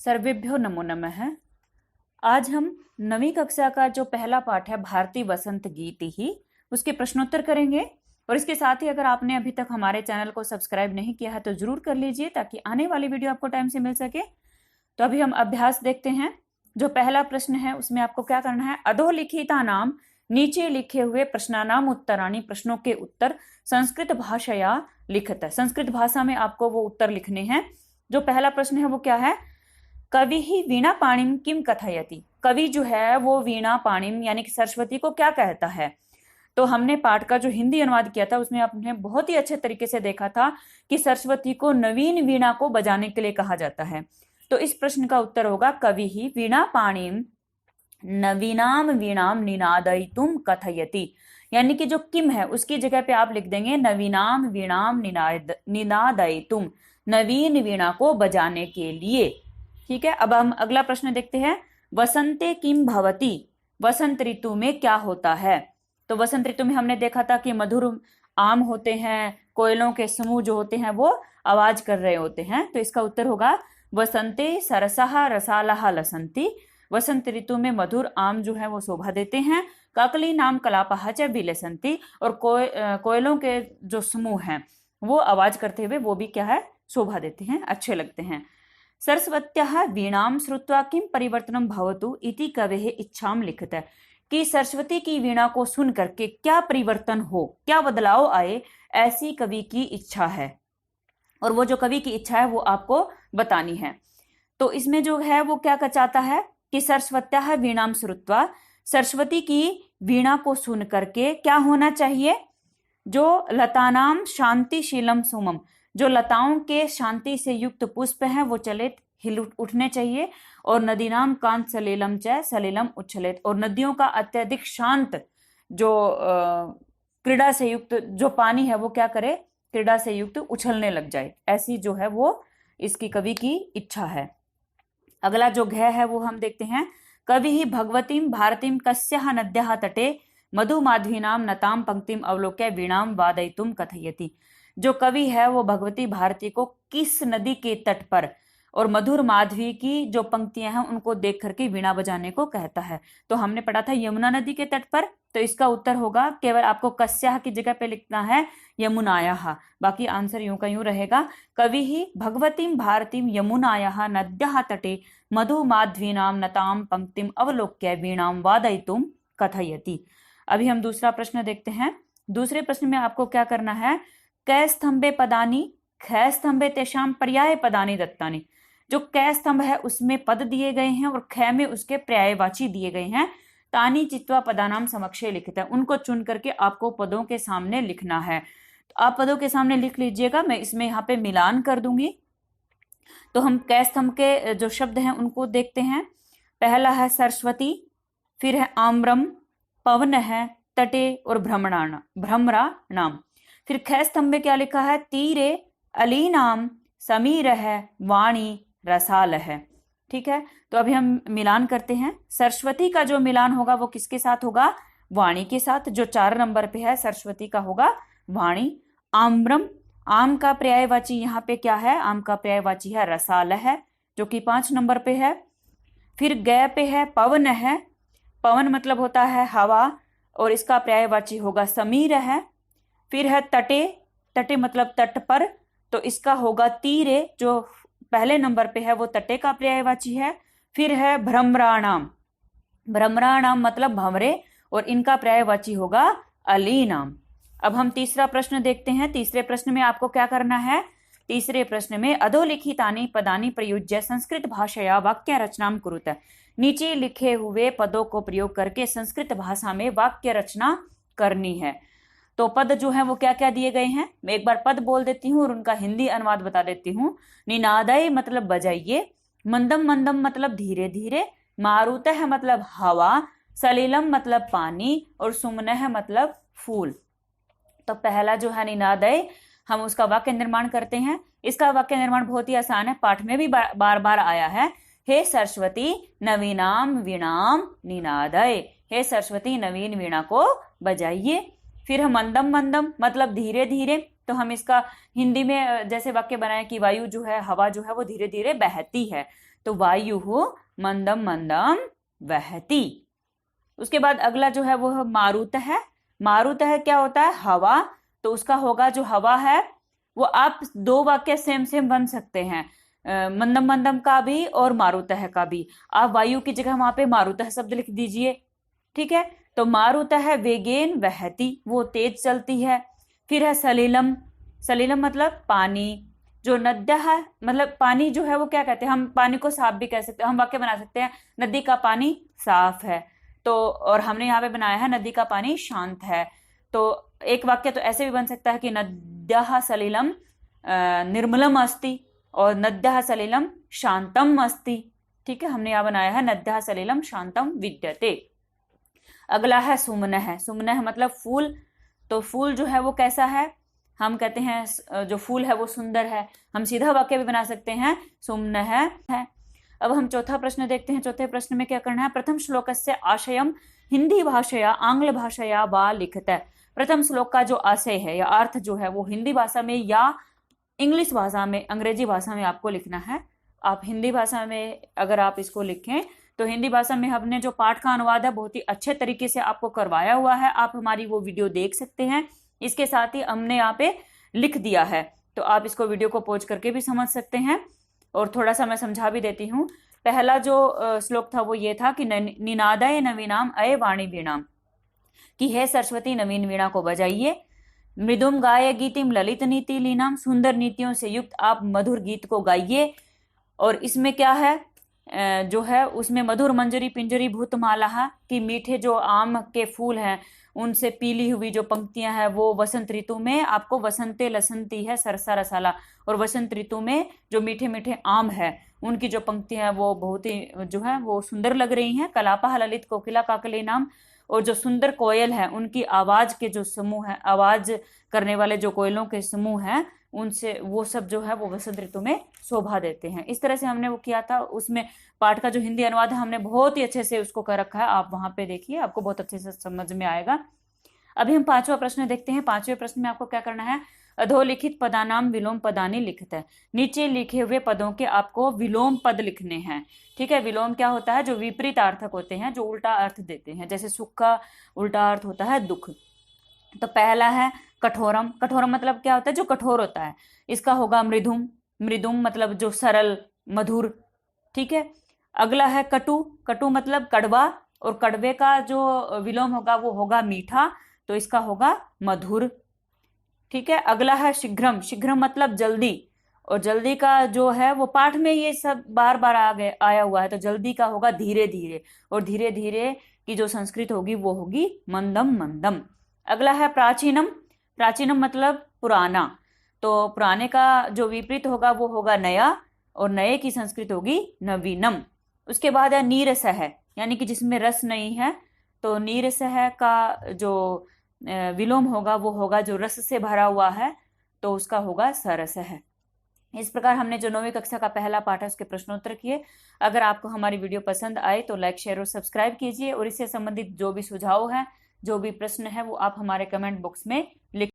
सर्वेभ्यो नमो नमः। आज हम 9वीं कक्षा का जो पहला पाठ है भारतीय वसंत गीत ही उसके प्रश्नोत्तर करेंगे। और इसके साथ ही अगर आपने अभी तक हमारे चैनल को सब्सक्राइब नहीं किया है तो जरूर कर लीजिए ताकि आने वाली वीडियो आपको टाइम से मिल सके। तो अभी हम अभ्यास देखते हैं। जो पहला प्रश्न है उसमें आपको क्या करना है, अधोलिखिता नाम नीचे लिखे हुए प्रश्नानाम उत्तराणि प्रश्नों के उत्तर संस्कृत भाषया लिखत है। संस्कृत भाषा में आपको वो उत्तर लिखने हैं। जो पहला प्रश्न है वो क्या है, कवि ही वीणा पाणिम किम कथयति। कवि जो है वो वीणा पाणिम यानी कि सरस्वती को क्या कहता है। तो हमने पाठ का जो हिंदी अनुवाद किया था उसमें आपने बहुत ही अच्छे तरीके से देखा था कि सरस्वती को नवीन वीणा को बजाने के लिए कहा जाता है। तो इस प्रश्न का उत्तर होगा कवि ही वीणा पाणिम नवीनाम वीणाम निनादयितुम कथयति। यानी कि जो किम है उसकी जगह पे आप लिख देंगे नवीनाम वीणाम निनादयितुम, नवीन वीणा को बजाने के लिए। ठीक है, अब हम अगला प्रश्न देखते हैं। वसंते किम भवति, वसंत ऋतु में क्या होता है। तो वसंत ऋतु में हमने देखा था कि मधुर आम होते हैं, कोयलों के समूह जो होते हैं वो आवाज कर रहे होते हैं। तो इसका उत्तर होगा वसंते सरसहा रसालहा लसंती। वसंत ऋतु में मधुर आम जो है वो शोभा देते हैं। काकली नाम कलापहा च विलसंती, और कोयलों के जो समूह हैं वो आवाज करते हुए वो भी क्या है, शोभा देते हैं, अच्छे लगते हैं। सरस्वत्याः वीणां श्रुत्वा किं परिवर्तनं भवतु इति कवेः इच्छां लिखत है कि सरस्वती की वीणा को सुन करके क्या परिवर्तन हो, क्या बदलाव आए, ऐसी कवि की इच्छा है। और वो जो कवि की इच्छा है वो आपको बतानी है। तो इसमें जो है वो क्या चाहता है कि सरस्वत्याः वीणां श्रुत्वा, सरस्वती की वीणा को सुन करके क्या होना चाहिए, जो लतानाम शांतिशीलम सुमम, जो लताओं के शांति से युक्त पुष्प हैं वो चलित हिल उठने चाहिए। और नदीनाम कांत सलिलम च सलिलम उच्छलित, और नदियों का अत्यधिक शांत जो क्रीड़ा से युक्त जो पानी है वो क्या करे, क्रीड़ा से युक्त उछलने लग जाए। ऐसी जो है वो इसकी कवि की इच्छा है। अगला जो घ है वो हम देखते हैं। कवि ही भगवतीम भारतीम कस्याः नद्याः तटे मधुमाध्वीनाम नताम पंक्तिम अवलोक्य वीणाम वादयितुम कथयति। जो कवि है वो भगवती भारती को किस नदी के तट पर और मधुर माधवी की जो पंक्तियां हैं उनको देख करके वीणा बजाने को कहता है। तो हमने पढ़ा था यमुना नदी के तट पर। तो इसका उत्तर होगा, केवल आपको कस्याः की जगह पे लिखना है यमुनायाः, बाकी आंसर यूं का यूं रहेगा। कवि ही भगवतीम भारतीम यमुनायाः नद्याः तटे मधुमाध्वीनाम नताम पंक्तिम अवलोक्य वीणाम वादयितुम कथयति। अभी हम दूसरा प्रश्न देखते हैं। दूसरे प्रश्न में आपको क्या करना है, कै स्तंभे पदानी ख स्तंभे तेषाम पर्याय पदानी दत्तानी। जो कै स्तंभ है उसमें पद दिए गए हैं और ख में उसके पर्यायवाची दिए गए हैं। तानी चित्वा पदानाम समक्षे लिखित है, उनको चुन करके आपको पदों के सामने लिखना है। तो आप पदों के सामने लिख लीजिएगा, मैं इसमें यहाँ पे मिलान कर दूंगी। तो हम कै स्तंभ के जो शब्द हैं उनको देखते हैं। पहला है सरस्वती, फिर है आम्रम, पवन है, तटे और भ्रमरा नाम। फिर ख स्तंभ में क्या लिखा है, तीरे अलीनाम समीर है, वाणी रसाल है। ठीक है, तो अभी हम मिलान करते हैं। सरस्वती का जो मिलान होगा वो किसके साथ होगा, वाणी के साथ। जो 4 नंबर पे है सरस्वती का होगा वाणी। आम्रम, आम का पर्यायवाची यहाँ पे क्या है, आम का पर्यायवाची है रसाल है जो कि 5 नंबर पे है। फिर गय पे है पवन है, पवन मतलब होता है हवा और इसका पर्यायवाची होगा समीर है। फिर है तटे, तटे मतलब तट पर, तो इसका होगा तीरे जो पहले नंबर पे है वो तटे का पर्यायवाची है। फिर है भ्रमराणाम, भ्रमराणाम मतलब भंवरे और इनका पर्यायवाची होगा अलीनाम। अब हम तीसरा प्रश्न देखते हैं। तीसरे प्रश्न में आपको क्या करना है, तीसरे प्रश्न में अधोलिखितानि पदानि प्रयुज्य संस्कृत भाषया वाक्य रचनाम कुरुत। नीचे लिखे हुए पदों को प्रयोग करके संस्कृत भाषा में वाक्य रचना करनी है। तो पद जो है वो क्या क्या दिए गए हैं, मैं एक बार पद बोल देती हूँ और उनका हिंदी अनुवाद बता देती हूँ। निनादय मतलब बजाइए, मंदम मंदम मतलब धीरे धीरे, मारुतः मतलब हवा, सलिलम मतलब पानी और सुमनः मतलब फूल। तो पहला जो है निनादय, हम उसका वाक्य निर्माण करते हैं। इसका वाक्य निर्माण बहुत ही आसान है, पाठ में भी बार बार आया है। हे सरस्वती नवीनाम वीणाम निनादय, हे सरस्वती नवीन वीणा को बजाइए। फिर हम मंदम मंदम मतलब धीरे धीरे, तो हम इसका हिंदी में जैसे वाक्य बनाए कि वायु जो है, हवा जो है वो धीरे धीरे बहती है। तो वायु मंदम मंदम वहती। उसके बाद अगला जो है वो मारुत है। मारुत है क्या होता है? हवा। तो उसका होगा जो हवा है वो आप दो वाक्य सेम सेम बन सकते हैं, मंदम मंदम का भी और मारुतः का भी। आप वायु की जगह वहां पे मारुतः शब्द लिख दीजिए, ठीक है। तो मारुतः वेगेन वहती, वो तेज चलती है। फिर है सलिलम। सलिलम मतलब पानी। जो नद्यः मतलब पानी जो है वो क्या कहते हैं, हम पानी को साफ भी कह सकते हैं, हम वाक्य बना सकते हैं नदी का पानी साफ है। तो और हमने यहाँ पे बनाया है नदी का पानी शांत है। तो एक वाक्य तो ऐसे भी बन सकता है कि नद्यः सलिलम निर्मलम अस्ति और नद्यः सलिलम शांतम अस्ति। ठीक है, हमने यहाँ बनाया है नद्यः सलिलम शांतम विद्यते। अगला है सुमनः। सुमनः मतलब फूल। तो फूल जो है वो कैसा है? हम कहते हैं जो फूल है वो सुंदर है। हम सीधा वाक्य भी बना सकते हैं सुमनः है। अब हम चौथा प्रश्न देखते हैं। चौथे प्रश्न में क्या करना है? प्रथम श्लोकस्य आशयम हिंदी भाषया आंग्ल भाषया वा लिखत। प्रथम श्लोक का जो आशय है या अर्थ जो है वो हिंदी भाषा में या इंग्लिश भाषा में, अंग्रेजी भाषा में आपको लिखना है। आप हिंदी भाषा में अगर आप इसको लिखें तो हिंदी भाषा में हमने जो पाठ का अनुवाद है बहुत ही अच्छे तरीके से आपको करवाया हुआ है। आप हमारी वो वीडियो देख सकते हैं। इसके साथ ही हमने यहाँ पे लिख दिया है, तो आप इसको वीडियो को पॉज करके भी समझ सकते हैं। और थोड़ा सा मैं समझा भी देती हूँ। पहला जो श्लोक था वो ये था कि निनादय नवीनाम अय वाणी वीणाम, कि हे सरस्वती नवीन वीणा को बजाइए। मृदुम गाय गीतिम ललित नीति लीनाम, सुंदर नीतियों से युक्त आप मधुर गीत को गाइए। और इसमें क्या है जो है उसमें मधुर मंजरी पिंजरी भूतमाला, कि मीठे जो आम के फूल हैं उनसे पीली हुई जो पंक्तियां हैं वो वसंत ऋतु में आपको वसंते लसंती है सरसा रसाला। और वसंत ऋतु में जो मीठे मीठे आम है उनकी जो पंक्तियां हैं वो बहुत ही जो है वो सुंदर लग रही हैं। कलापा ललित कोकिला काकली नाम, और जो सुंदर कोयल है उनकी आवाज के जो समूह है, आवाज करने वाले जो कोयलों के समूह हैं उनसे वो सब जो है वो वसंत ऋतु में शोभा देते हैं। इस तरह से हमने वो किया था। उसमें पाठ का जो हिंदी अनुवाद है हमने बहुत ही अच्छे से उसको कर रखा है, आप वहां पे देखिए, आपको बहुत अच्छे से समझ में आएगा। अभी हम पांचवा प्रश्न देखते हैं। पांचवें प्रश्न में आपको क्या करना है? अधोलिखित पदानाम विलोम पदानी लिखित है। नीचे लिखे हुए पदों के आपको विलोम पद लिखने हैं। ठीक है, विलोम क्या होता है? जो विपरीत अर्थक होते हैं, जो उल्टा अर्थ देते हैं। जैसे सुख का उल्टा अर्थ होता है दुख। तो पहला है कठोरम। कठोरम मतलब क्या होता है? जो कठोर होता है। इसका होगा मृदुम। मृदुम मतलब जो सरल मधुर। ठीक है, अगला है कटु। कटु मतलब कड़वा, और कड़वे का जो विलोम होगा वो होगा मीठा, तो इसका होगा मधुर। ठीक है, अगला है शीघ्रम। शीघ्रम मतलब जल्दी, और जल्दी का जो है वो पाठ में ये सब बार बार आया हुआ है, तो जल्दी का होगा धीरे धीरे, और धीरे धीरे की जो संस्कृत होगी वो होगी मंदम मंदम। अगला है प्राचीनम। प्राचीनम मतलब पुराना, तो पुराने का जो विपरीत होगा वो होगा नया, और नए की संस्कृत होगी नवीनम। उसके बाद है नीरसः, यानी कि जिसमें रस नहीं है, तो नीरसः का जो विलोम होगा वो होगा जो रस से भरा हुआ है, तो उसका होगा सरसः। इस प्रकार हमने जो 9वीं कक्षा का पहला पाठ है उसके प्रश्नोत्तर किए। अगर आपको हमारी वीडियो पसंद आए तो लाइक शेयर और सब्सक्राइब कीजिए, और इससे संबंधित जो भी सुझाव है, जो भी प्रश्न है वो आप हमारे कमेंट बॉक्स में लिख